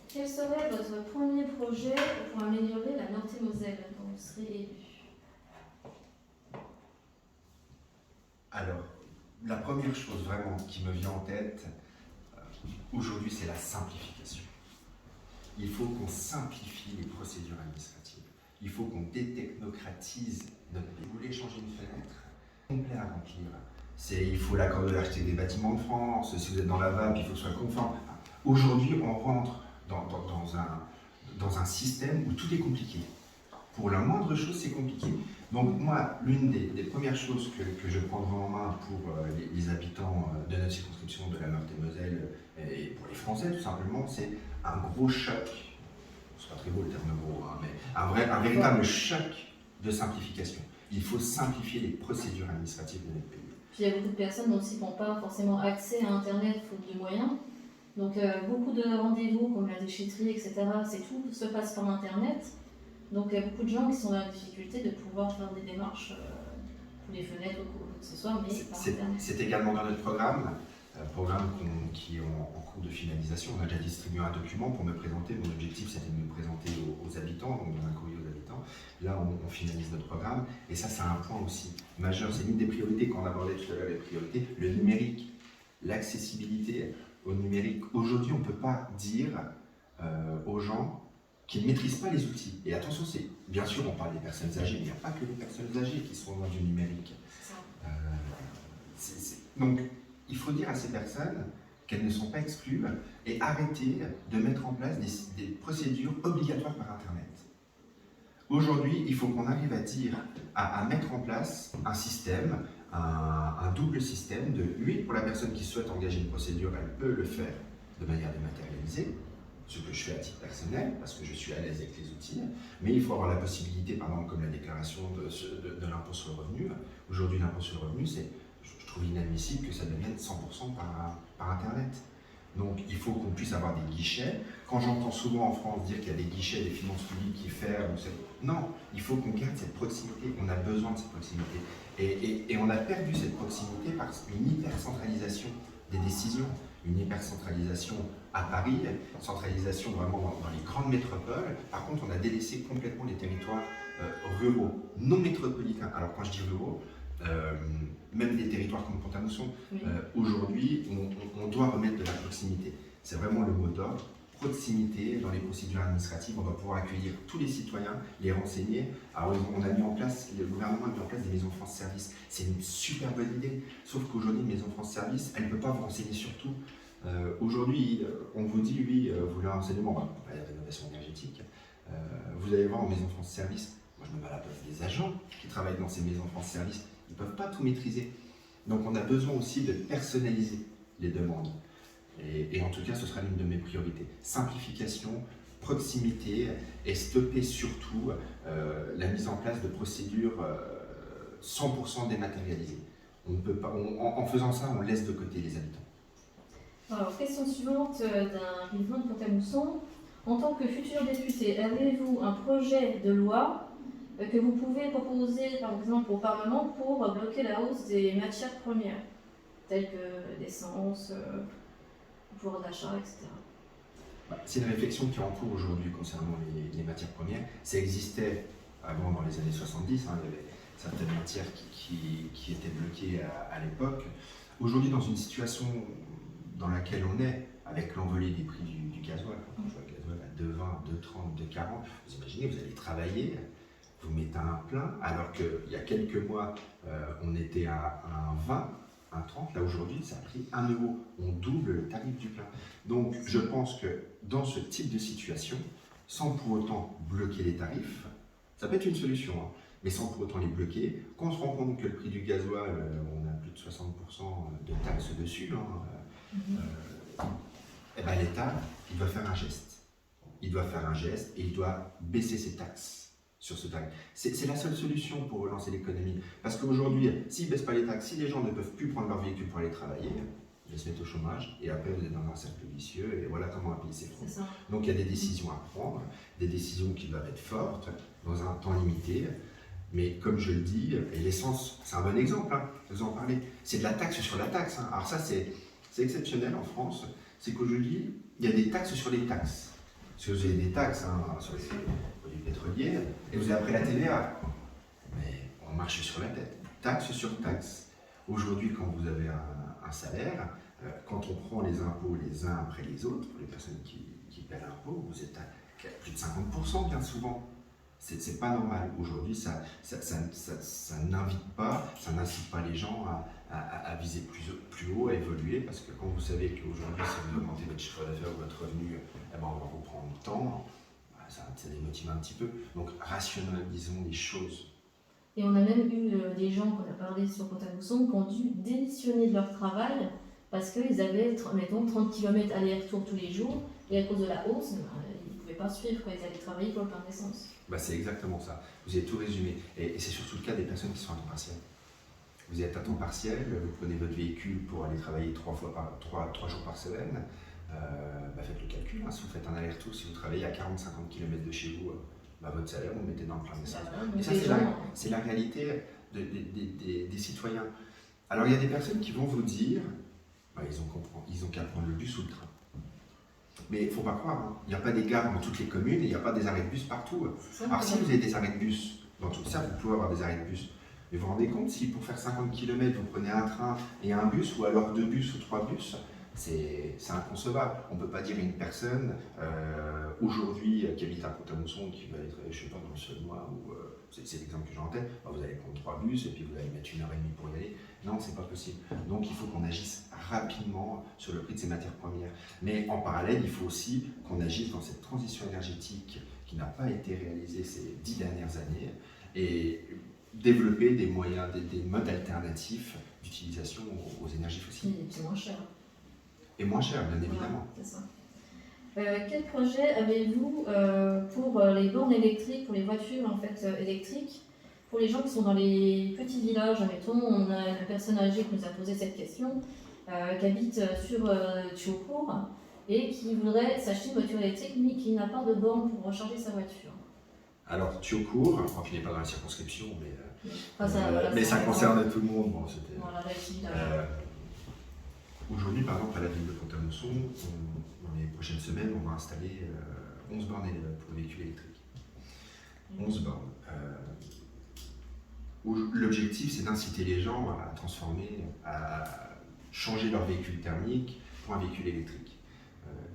Quel serait votre premier projet pour améliorer la Meurthe-et-Moselle quand vous serez élu? Alors, la première chose vraiment qui me vient en tête aujourd'hui, c'est la simplification. Il faut qu'on simplifie les procédures administratives. Il faut qu'on détechnocratise notre pays. Vous voulez changer une fenêtre, complet à remplir. Il faut l'accord de l'architecte des bâtiments de France, si vous êtes dans la VAP, il faut que ce soit conforme. Aujourd'hui, on rentre dans un système où tout est compliqué. Pour la moindre chose, c'est compliqué. Donc moi, l'une des premières choses que je prendrai en main pour les habitants de notre circonscription de la Meurthe-et-Moselle et pour les Français, tout simplement, c'est un gros choc, c'est pas très beau le terme gros, hein, mais un véritable choc de simplification. Il faut simplifier les procédures administratives de notre pays. Puis il y a beaucoup de personnes aussi qui n'ont pas forcément accès à Internet faute de moyens. Donc beaucoup de rendez-vous comme la déchetterie, etc., tout se passe par Internet. Donc il y a beaucoup de gens qui sont dans la difficulté de pouvoir faire des démarches pour les fenêtres ou quoi que ce soit, mais par Internet. C'est également dans notre programme qui est en cours de finalisation. On a déjà distribué un document pour me présenter. Mon objectif, c'était de me présenter aux habitants, donc dans un courrier aux habitants. Là, on finalise notre programme. Et ça, c'est un point aussi majeur. C'est l'une des priorités, quand on abordait tout à l'heure les priorités, le numérique, l'accessibilité au numérique. Aujourd'hui, on ne peut pas dire aux gens qui ne maîtrisent pas les outils. Et attention, bien sûr, on parle des personnes âgées, mais il n'y a pas que les personnes âgées qui sont loin du numérique. Donc, il faut dire à ces personnes qu'elles ne sont pas exclues et arrêter de mettre en place des procédures obligatoires par Internet. Aujourd'hui, il faut qu'on arrive à mettre en place un système, un double système de oui, pour la personne qui souhaite engager une procédure, elle peut le faire de manière dématérialisée, ce que je fais à titre personnel, parce que je suis à l'aise avec les outils, mais il faut avoir la possibilité, par exemple, comme la déclaration de l'impôt sur le revenu. Aujourd'hui, l'impôt sur le revenu, je trouve inadmissible que ça devienne 100% par Internet. Donc, il faut qu'on puisse avoir des guichets. Quand j'entends souvent en France dire qu'il y a des guichets des finances publiques qui ferment, non, il faut qu'on garde cette proximité. On a besoin de cette proximité. Et on a perdu cette proximité par une hyper-centralisation des décisions, une hyper-centralisation à Paris, centralisation vraiment dans les grandes métropoles. Par contre, on a délaissé complètement les territoires ruraux, non métropolitains. Alors, quand je dis ruraux, même des territoires comme Pont-à-Mousson, oui. Aujourd'hui, on doit remettre de la proximité. C'est vraiment le mot d'ordre. Proximité dans les procédures administratives, on doit pouvoir accueillir tous les citoyens, les renseigner. Alors, on a mis en place, le gouvernement a mis en place des maisons France Service. C'est une super bonne idée, sauf qu'aujourd'hui, une maison France Service, elle ne peut pas vous renseigner sur tout. Aujourd'hui, on vous dit, oui, vous voulez un renseignement, on va parler de rénovation énergétique. Vous allez voir en maison France Service, moi je me mets à la place des agents qui travaillent dans ces maisons France Service, ils ne peuvent pas tout maîtriser. Donc on a besoin aussi de personnaliser les demandes. Et en tout cas, ce sera l'une de mes priorités. Simplification, proximité et stopper surtout la mise en place de procédures 100% dématérialisées. On ne peut pas, en faisant ça, on laisse de côté les habitants. Alors, question suivante d'un Villefranche de Pont-à-Mousson. En tant que futur député, avez-vous un projet de loi que vous pouvez proposer, par exemple, au Parlement pour bloquer la hausse des matières premières, telles que l'essence, le pouvoir d'achat, etc. C'est une réflexion qui est en cours aujourd'hui concernant les matières premières. Ça existait avant, dans les années 70, hein, il y avait certaines matières qui étaient bloquées à l'époque. Aujourd'hui, dans une situation dans laquelle on est, avec l'envolée des prix du gasoil, quand on voit le gasoil à 2,20, 2,30, 2,40, vous imaginez, vous allez travailler, vous mettez un plein, alors qu'il y a quelques mois, on était à 1,20, 1,30, là aujourd'hui, ça a pris 1 €. On double le tarif du plein. Donc, je pense que dans ce type de situation, sans pour autant bloquer les tarifs, ça peut être une solution, hein, mais sans pour autant les bloquer, quand on se rend compte que le prix du gasoil, on a plus de 60% de taxes dessus, et ben l'État, il doit faire un geste. Il doit faire un geste et il doit baisser ses taxes sur ce tarif. C'est la seule solution pour relancer l'économie. Parce qu'aujourd'hui, s'ils ne baissent pas les taxes, si les gens ne peuvent plus prendre leur véhicule pour aller travailler, ils se mettent au chômage et après vous êtes dans un cercle vicieux et voilà comment on payer ses fonds. Donc il y a des décisions à prendre, des décisions qui doivent être fortes, dans un temps limité. Mais comme je le dis, et l'essence, c'est un bon exemple, hein, vous en parlez, c'est de la taxe sur la taxe. Hein. Alors ça, c'est exceptionnel en France, c'est qu'aujourd'hui, il y a des taxes sur les taxes. Parce que vous avez des taxes sur les produits pétroliers, et vous avez après la TVA. Mais on marche sur la tête. Taxe sur taxe. Aujourd'hui, quand vous avez un salaire, quand on prend les impôts les uns après les autres, pour les personnes qui paient l'impôt, vous êtes à plus de 50% bien souvent. C'est pas normal. Aujourd'hui, ça n'invite pas, ça n'incite pas les gens à viser plus haut, à évoluer, parce que quand vous savez qu'aujourd'hui, si vous augmentez votre chiffre d'affaires ou votre revenu, eh ben, on va vous prendre le temps, ça démotive un petit peu. Donc, rationalisons les choses. Et on a même eu des gens qu'on a parlé sur Pont-à-Mousson qui ont dû démissionner de leur travail parce qu'ils avaient, mettons, 30 km aller-retour tous les jours, et à cause de la hausse, ils ne pouvaient pas suivre quand ils allaient travailler pour le plein d'essence. C'est exactement ça. Vous avez tout résumé. Et c'est surtout le cas des personnes qui sont à temps partiel. Vous êtes à temps partiel, vous prenez votre véhicule pour aller travailler 3 jours par semaine. Faites le calcul. Hein. Si vous faites un aller-retour, si vous travaillez à 40-50 km de chez vous, votre salaire, vous le mettez dans le plein d'essence. Et ça, c'est la réalité des citoyens. Alors, il y a des personnes qui vont vous dire, ils ont qu'à prendre le bus ou le train. Mais il ne faut pas croire, hein. Il n'y a pas des gares dans toutes les communes et il n'y a pas des arrêts de bus partout. Alors si vous avez des arrêts de bus, dans tout ça, vous pouvez avoir des arrêts de bus. Mais vous vous rendez compte, si pour faire 50 km, vous prenez un train et un bus, ou alors 2 bus ou 3 bus, c'est inconcevable. On ne peut pas dire à une personne, aujourd'hui, qui habite à Pont-à-Mousson, qui va être, je ne sais pas, dans le Saône-et-Loire, ou c'est l'exemple que j'ai en tête, vous allez prendre 3 bus et puis vous allez mettre 1h30 pour y aller. Non, c'est pas possible. Donc il faut qu'on agisse rapidement sur le prix de ces matières premières. Mais en parallèle, il faut aussi qu'on agisse dans cette transition énergétique qui n'a pas été réalisé ces 10 dernières années, et développer des moyens, des modes alternatifs d'utilisation aux énergies fossiles. C'est moins cher. Et moins cher, bien évidemment. Ouais, c'est ça. Quel projet avez-vous pour les bornes électriques, pour les voitures en fait, électriques, pour les gens qui sont dans les petits villages? Admettons, on a une personne âgée qui nous a posé cette question, qui habite sur Thiaucourt et qui voudrait s'acheter une voiture électrique mais qui n'a pas de borne pour recharger sa voiture. Alors, Thiaucourt, qui n'est pas dans la circonscription, mais ça concerne tout le monde. Bon, voilà, aujourd'hui, par exemple, à la ville de Pont-à-Mousson, dans les prochaines semaines, on va installer 11 bornes pour les véhicules électriques. 11 bornes. L'objectif, c'est d'inciter les gens à transformer, à changer leur véhicule thermique pour un véhicule électrique.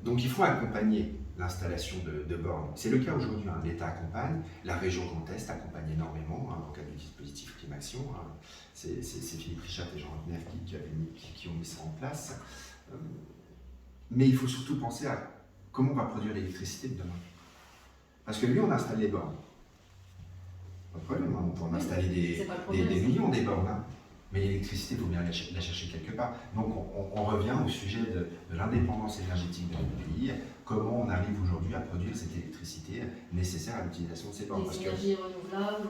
Donc il faut accompagner l'installation de bornes. C'est le cas aujourd'hui, hein. L'État accompagne, la région Grand Est accompagne énormément dans le cadre du dispositif Climaction. C'est Philippe Richard et Jean Rotner qui ont mis ça en place. Mais il faut surtout penser à comment on va produire l'électricité de demain. Parce que lui, on installe les bornes. Pas de problème, hein. On peut en installer des millions des bornes. Hein. Mais l'électricité, il faut bien la chercher quelque part. Donc on revient au sujet de l'indépendance énergétique de notre pays. Comment on arrive aujourd'hui à produire cette électricité nécessaire à l'utilisation de ces bornes. Les énergies renouvelables.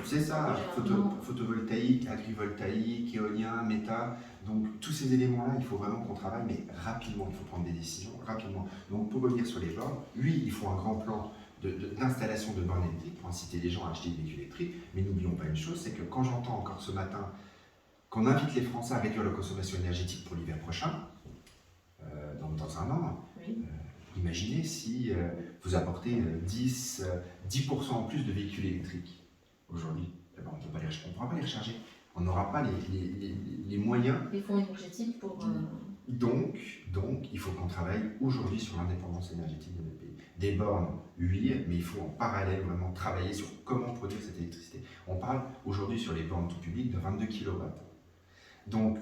C'est ça, photovoltaïque, agrivoltaïque, éolien, méta. Donc tous ces éléments-là, il faut vraiment qu'on travaille, mais rapidement. Il faut prendre des décisions rapidement. Donc pour revenir sur les bornes, oui, il faut un grand plan d'installation de bornes électriques pour inciter les gens à acheter des véhicules électriques. Mais n'oublions pas une chose, c'est que quand j'entends encore ce matin qu'on invite les Français à réduire leur consommation énergétique pour l'hiver prochain, dans un an, oui. Imaginez si vous apportez 10% en plus de véhicules électriques aujourd'hui. Eh ben, on ne pourra pas les recharger. On n'aura pas les moyens. Les fonds énergétiques pour... Donc, il faut qu'on travaille aujourd'hui sur l'indépendance énergétique de notre pays. Des bornes, oui, mais il faut en parallèle vraiment travailler sur comment produire cette électricité. On parle aujourd'hui sur les bornes tout public de 22 kW. Donc,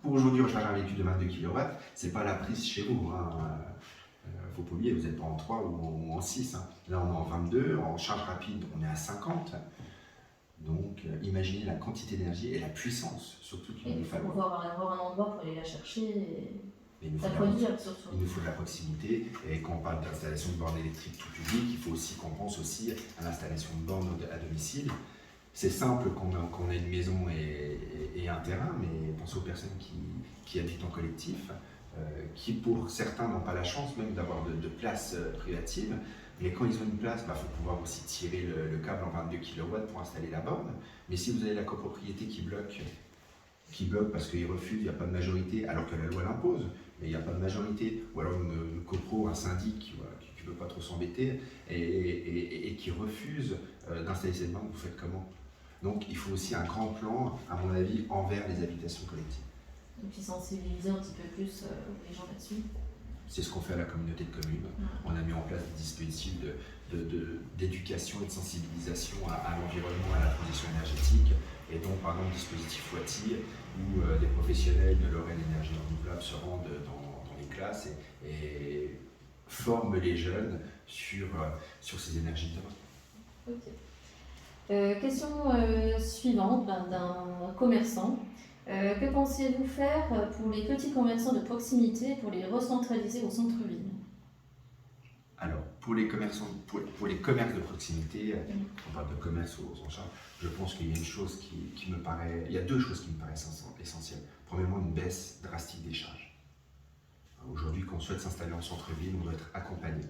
pour aujourd'hui recharger un véhicule de 22 kW, ce n'est pas la prise chez vous. Faut pas oublier, vous n'êtes pas en 3 ou en 6. Hein. Là, on est en 22, en charge rapide, on est à 50. Donc, imaginez la quantité d'énergie et la puissance, surtout qu'il va falloir. Il faut avoir un endroit pour aller la chercher et il nous faut de la proximité. Et quand on parle d'installation de bornes électriques tout public, il faut aussi qu'on pense aussi à l'installation de bornes à domicile. C'est simple qu'on ait une maison et un terrain, mais pensez aux personnes qui habitent en collectif, qui pour certains n'ont pas la chance même d'avoir de places privatives, mais quand ils ont une place, faut pouvoir aussi tirer le câble en 22 kW pour installer la borne. Mais si vous avez la copropriété qui bloque parce qu'ils refusent, il n'y a pas de majorité, alors que la loi l'impose, mais il n'y a pas de majorité, ou alors une copro, un syndic qui ne veut pas trop s'embêter et qui refuse d'installer cette borne, vous faites comment? Donc il faut aussi un grand plan, à mon avis, envers les habitations collectives. Donc ils sensibiliser un petit peu plus les gens là-dessus. C'est ce qu'on fait à la communauté de communes. On a mis en place des dispositifs d'éducation et de sensibilisation à l'environnement, à la transition énergétique. Et donc, par exemple, le dispositif WATI, où des professionnels de Lorraine Énergie Renouvelable se rendent dans les classes et forment les jeunes sur ces énergies de demain. Ok. Question suivante d'un commerçant. Que pensez-vous faire pour les petits commerçants de proximité, pour les recentraliser au centre-ville? Alors, pour les commerces de proximité, on parle de commerce aux enchères, je pense qu'il y a une chose qui me paraît... Il y a deux choses qui me paraissent essentielles. Premièrement, une baisse drastique des charges. Aujourd'hui, quand on souhaite s'installer en centre-ville, on doit être accompagné.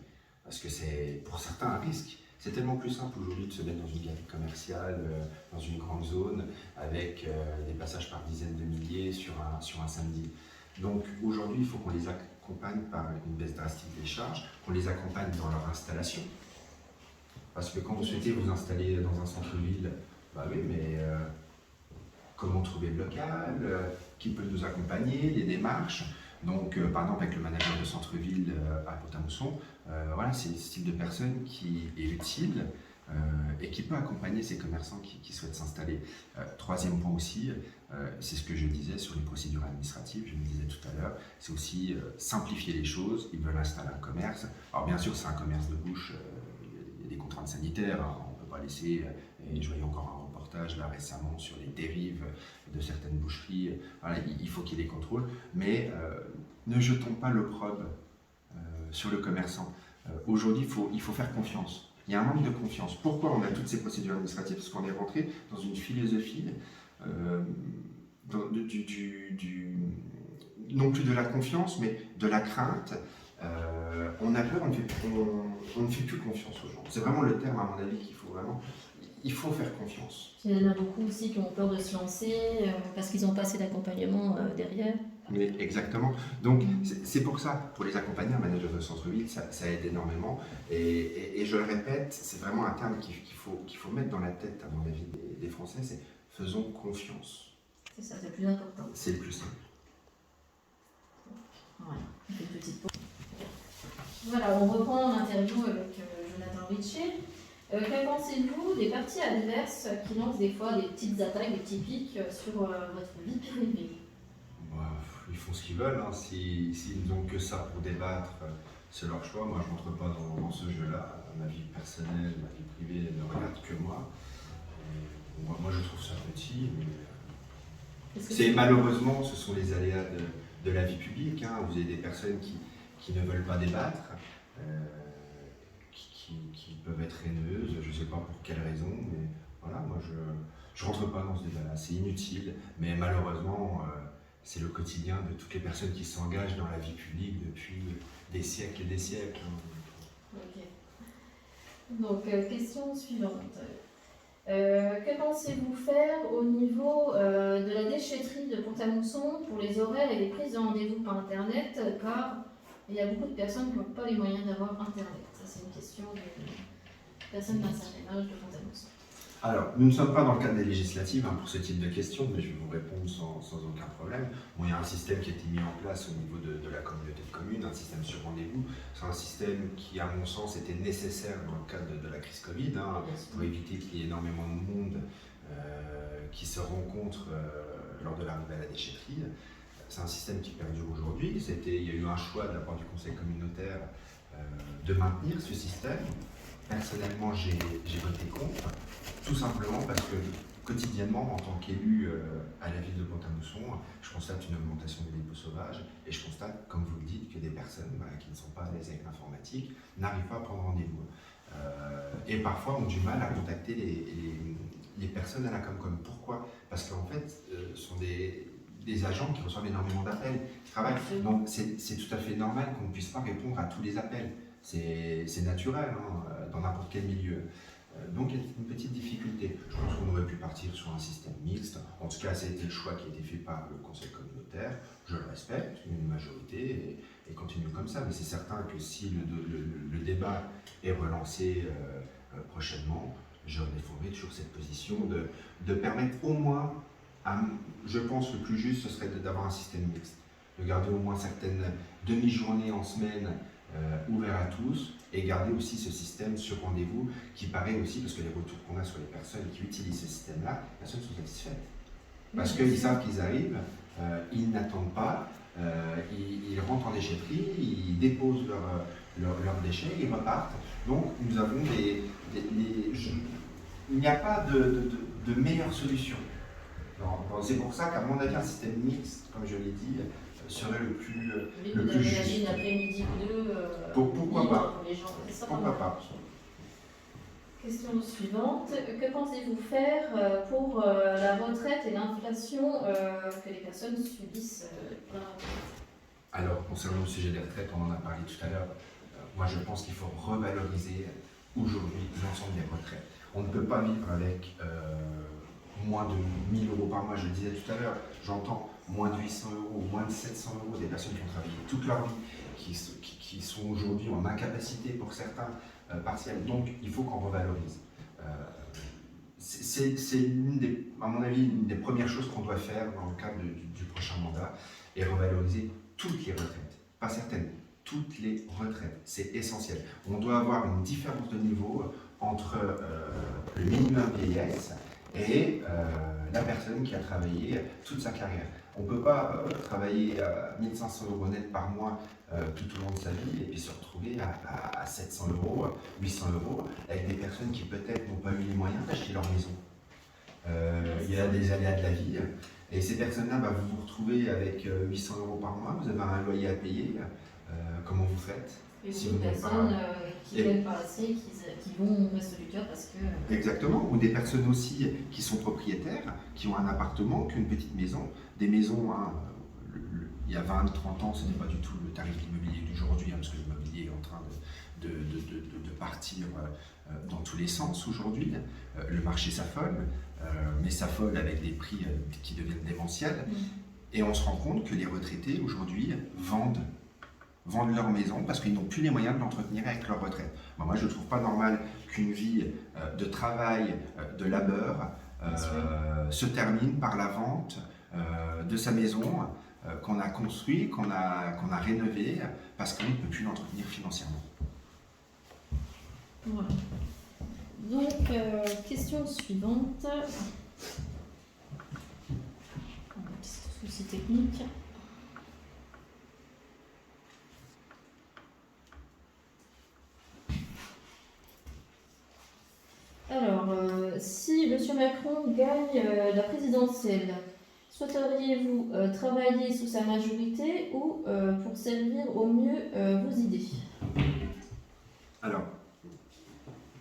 Parce que c'est, pour certains, un risque. C'est tellement plus simple aujourd'hui de se mettre dans une galerie commerciale, dans une grande zone, avec des passages par dizaines de milliers sur un samedi. Donc aujourd'hui, il faut qu'on les accompagne par une baisse drastique des charges, qu'on les accompagne dans leur installation. Parce que quand vous souhaitez vous installer dans un centre-ville, oui, mais comment trouver le local, qui peut nous accompagner, les démarches. Donc, par exemple, avec le manager de centre-ville à Pont-à-Mousson, voilà, c'est ce type de personne qui est utile et qui peut accompagner ces commerçants qui souhaitent s'installer. Troisième point aussi, c'est ce que je disais sur les procédures administratives, je le disais tout à l'heure, c'est aussi simplifier les choses. Ils veulent installer un commerce. Alors bien sûr, c'est un commerce de bouche, il des contraintes sanitaires, hein, on ne peut pas laisser, et je voyais encore un reportage là récemment sur les dérives de certaines boucheries, voilà, il faut qu'il y ait des contrôles, mais ne jetons pas l'opprobre sur le commerçant. Aujourd'hui, il faut faire confiance. Il y a un manque de confiance. Pourquoi on a toutes ces procédures administratives? Parce qu'on est rentré dans une philosophie non plus de la confiance, mais de la crainte. On a peur, on ne fait plus confiance aux gens. C'est vraiment le terme, à mon avis, qu'il faut vraiment... Il faut faire confiance. Il y en a beaucoup aussi qui ont peur de se lancer parce qu'ils n'ont pas assez d'accompagnement derrière. Mais exactement. Donc, c'est pour ça, pour les accompagner, un manager de centre-ville, ça aide énormément. Et je le répète, c'est vraiment un terme qu'il faut mettre dans la tête, à mon avis, des Français, c'est faisons confiance. C'est ça, c'est le plus important. C'est le plus simple. Voilà, une petite pause. Voilà, on reprend l'interview avec Jonathan Richer. Que pensez-vous des partis adverses qui lancent des fois des petites attaques, des petits pics sur votre vie privée? Ils font ce qu'ils veulent, hein. S'ils n'ont que ça pour débattre, c'est leur choix. Moi, je ne rentre pas dans ce jeu-là. Ma vie personnelle, ma vie privée ne regarde que moi. Moi, je trouve ça petit. Mais malheureusement, ce sont les aléas de la vie publique. Hein. Vous avez des personnes qui ne veulent pas débattre, qui peuvent être haineuses, je ne sais pas pour quelle raison, mais voilà, moi je ne rentre pas dans ce débat-là, c'est inutile, mais malheureusement, c'est le quotidien de toutes les personnes qui s'engagent dans la vie publique depuis des siècles et des siècles. Ok. Donc, question suivante. Que pensez-vous faire au niveau de la déchetterie de Pont-à-Mousson pour les horaires et les prises de rendez-vous par Internet, car il y a beaucoup de personnes qui n'ont pas les moyens d'avoir Internet. Ça, c'est une question de personnes d'un certain âge de Pont-à-Mousson. Alors, nous ne sommes pas dans le cadre des législatives pour ce type de questions, mais je vais vous répondre sans aucun problème. Bon, il y a un système qui a été mis en place au niveau de la communauté de communes, un système sur rendez-vous. C'est un système qui, à mon sens, était nécessaire dans le cadre de la crise Covid, hein, pour éviter qu'il y ait énormément de monde qui se rencontre lors de l'arrivée à la déchetterie. C'est un système qui perdure aujourd'hui. Il y a eu un choix de la part du conseil communautaire de maintenir ce système. Personnellement, j'ai voté contre, tout simplement parce que quotidiennement, en tant qu'élu à la ville de Pont-à-Mousson, je constate une augmentation des dépôts sauvages et je constate, comme vous le dites, que des personnes qui ne sont pas à l'aise avec l'informatique n'arrivent pas à prendre rendez-vous. Et parfois ont du mal à contacter les personnes à la Comcom. Pourquoi? Parce qu'en fait, ce sont des agents qui reçoivent énormément d'appels, qui travaillent. Donc c'est tout à fait normal qu'on ne puisse pas répondre à tous les appels. C'est naturel, hein, dans n'importe quel milieu. Donc il y a une petite difficulté. Je pense qu'on aurait pu partir sur un système mixte. En tout cas, ça a été le choix qui a été fait par le conseil communautaire. Je le respecte, une majorité, et continue comme ça. Mais c'est certain que si le débat est relancé prochainement, je défendrai toujours cette position de permettre au moins, je pense le plus juste, ce serait d'avoir un système mixte. De garder au moins certaines demi-journées en semaine ouvert à tous et garder aussi ce système sur rendez-vous qui paraît aussi, parce que les retours qu'on a sur les personnes qui utilisent ce système-là, les personnes sont satisfaites. Parce qu'ils savent qu'ils arrivent, ils n'attendent pas, ils rentrent en déchetterie, ils déposent leurs déchets, ils repartent. Donc nous avons il n'y a pas de meilleure solution. C'est pour ça qu'à mon avis, un système mixte, comme je l'ai dit, serait le plus juste. Une après-midi ou deux. Pourquoi pas? Pour les gens. Pourquoi pas? Question suivante. Que pensez-vous faire pour la retraite et l'inflation que les personnes subissent pour la retraite? Alors, concernant le sujet des retraites, on en a parlé tout à l'heure. Moi, je pense qu'il faut revaloriser aujourd'hui l'ensemble des retraites. On ne peut pas vivre avec moins de 1 000 euros par mois. Je le disais tout à l'heure, j'entends moins de 800 euros, moins de 700 euros, des personnes qui ont travaillé toute leur vie, qui sont aujourd'hui en incapacité pour certains partiels. Donc il faut qu'on revalorise. C'est à mon avis, une des premières choses qu'on doit faire dans le cadre du prochain mandat, et revaloriser toutes les retraites, pas certaines, toutes les retraites. C'est essentiel. On doit avoir une différence de niveau entre le minimum vieillesse et la personne qui a travaillé toute sa carrière. On ne peut pas travailler à 1 500 € net par mois tout au long de sa vie et puis se retrouver à 700 €, 800 € avec des personnes qui peut-être n'ont pas eu les moyens d'acheter leur maison. Il y a des aléas de la vie et ces personnes-là, vous vous retrouvez avec 800 € par mois, vous avez un loyer à payer, comment vous faites? Et si des personnes qui ne gagnent pas assez, qui vont au resto du cœur parce que... Exactement, ou des personnes aussi qui sont propriétaires, qui ont un appartement, qu'une petite maison, des maisons, il y a 20, 30 ans, ce n'était pas du tout le tarif de l'immobilier d'aujourd'hui, parce que l'immobilier est en train de partir dans tous les sens aujourd'hui. Le marché s'affole, mais s'affole avec des prix qui deviennent démentiels. Et on se rend compte que les retraités aujourd'hui vendent leur maison parce qu'ils n'ont plus les moyens de l'entretenir avec leur retraite. Moi, je ne trouve pas normal qu'une vie de travail, de labeur, se termine par la vente de sa maison qu'on a construite, qu'on a rénovée, parce qu'on ne peut plus l'entretenir financièrement. Voilà. Donc, question suivante. Un petit souci technique. Alors, si M. Macron gagne la présidentielle, souhaiteriez-vous travailler sous sa majorité ou pour servir au mieux vos idées? Alors,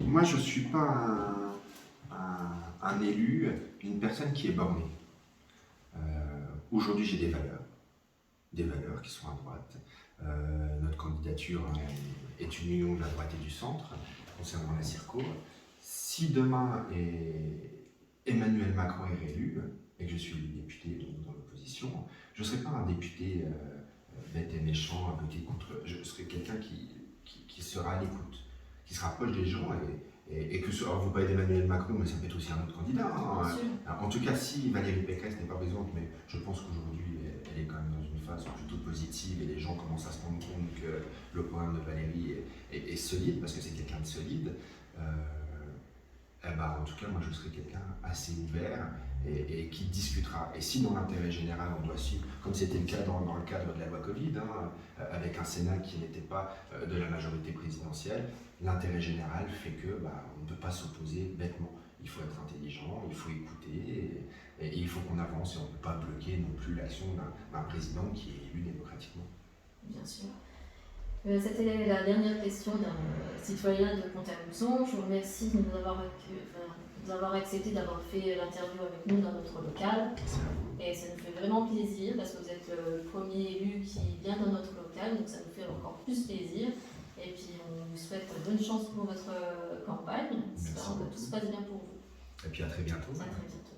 moi je ne suis pas un élu, une personne qui est bornée. Aujourd'hui j'ai des valeurs qui sont à droite. Notre candidature est une union de la droite et du centre concernant la circo. Si demain Emmanuel Macron est réélu et que je suis député dans l'opposition, je ne serai pas un député bête et méchant à voter contre. Je serai quelqu'un qui sera à l'écoute, qui se rapproche des gens et que alors vous parlez d'Emmanuel Macron, mais ça peut être aussi un autre candidat. En tout cas, si Valérie Pécresse n'est pas présente, mais je pense qu'aujourd'hui elle est quand même dans une phase plutôt positive et les gens commencent à se rendre compte que le programme de Valérie est solide parce que c'est quelqu'un de solide. En tout cas, moi je serai quelqu'un assez ouvert et qui discutera. Et si dans l'intérêt général on doit suivre, comme c'était le cas dans le cadre de la loi Covid, avec un Sénat qui n'était pas de la majorité présidentielle, l'intérêt général fait que on ne peut pas s'opposer bêtement. Il faut être intelligent, il faut écouter et il faut qu'on avance et on ne peut pas bloquer non plus l'action d'un président qui est élu démocratiquement. Bien sûr. C'était la dernière question d'un citoyen de Pont-à-Mousson. Je vous remercie de nous avoir accepté d'avoir fait l'interview avec nous dans notre local. Et ça nous fait vraiment plaisir parce que vous êtes le premier élu qui vient dans notre local, donc ça nous fait encore plus plaisir. Et puis on vous souhaite bonne chance pour votre campagne. J'espère que tout se passe bien pour vous. Et puis à très bientôt. À très bientôt.